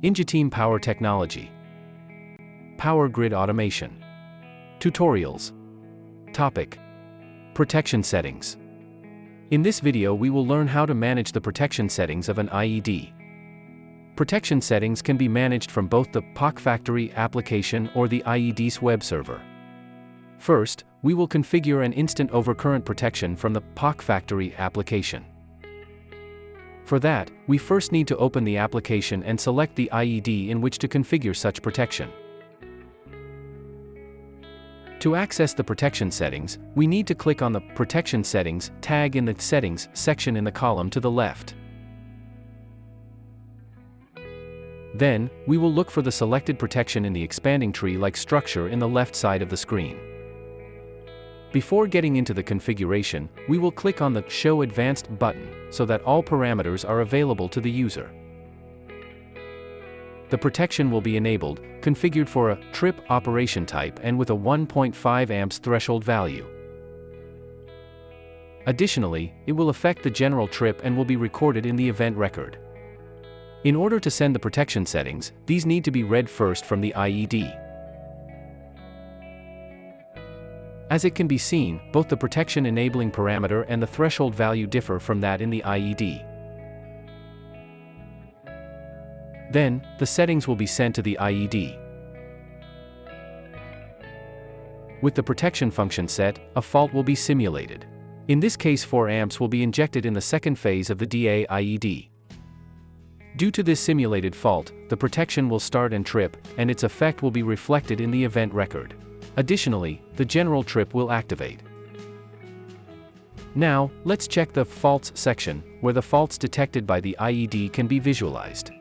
Ingeteam Power Technology. Power Grid Automation. Tutorials. Topic: Protection Settings. In this video we will learn how to manage the protection settings of an IED. Protection settings can be managed from both the POC Factory application or the IED's web server. First, we will configure an instant overcurrent protection from the POC Factory application. For that, we first need to open the application and select the IED in which to configure such protection. To access the protection settings, we need to click on the Protection Settings tag in the Settings section in the column to the left. Then, we will look for the selected protection in the expanding tree-like structure in the left side of the screen. Before getting into the configuration, we will click on the Show Advanced button, so that all parameters are available to the user. The protection will be enabled, configured for a trip operation type and with a 1.5 amps threshold value. Additionally, it will affect the general trip and will be recorded in the event record. In order to send the protection settings, these need to be read first from the IED. As it can be seen, both the protection enabling parameter and the threshold value differ from that in the IED. Then, the settings will be sent to the IED. With the protection function set, a fault will be simulated. In this case 4 amps will be injected in the second phase of the DA IED. Due to this simulated fault, the protection will start and trip, and its effect will be reflected in the event record. Additionally, the general trip will activate. Now, let's check the Faults section, where the faults detected by the IED can be visualized.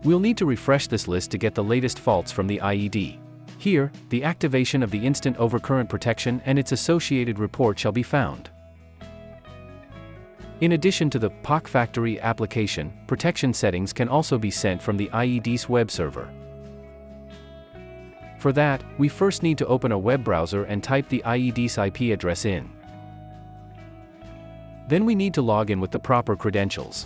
We'll need to refresh this list to get the latest faults from the IED. Here, the activation of the instant overcurrent protection and its associated report shall be found. In addition to the POC Factory application, protection settings can also be sent from the IED's web server. For that, we first need to open a web browser and type the IED's IP address in. Then we need to log in with the proper credentials.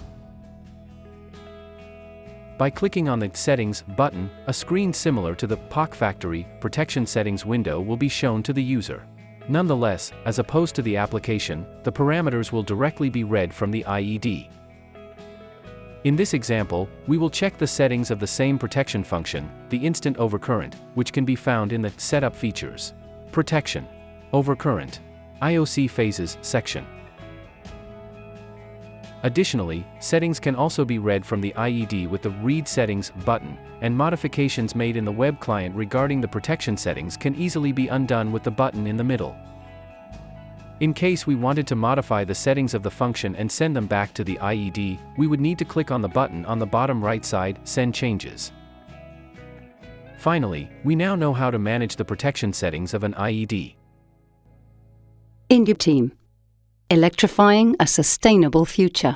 By clicking on the Settings button, a screen similar to the POC Factory protection settings window will be shown to the user. Nonetheless, as opposed to the application, the parameters will directly be read from the IED. In this example, we will check the settings of the same protection function, the instant overcurrent, which can be found in the Setup Features, Protection, Overcurrent, IOC Phases section. Additionally, settings can also be read from the IED with the Read Settings button, and modifications made in the web client regarding the protection settings can easily be undone with the button in the middle. In case we wanted to modify the settings of the function and send them back to the IED, we would need to click on the button on the bottom right side, Send Changes. Finally, we now know how to manage the protection settings of an IED. Ingeteam. Electrifying a sustainable future.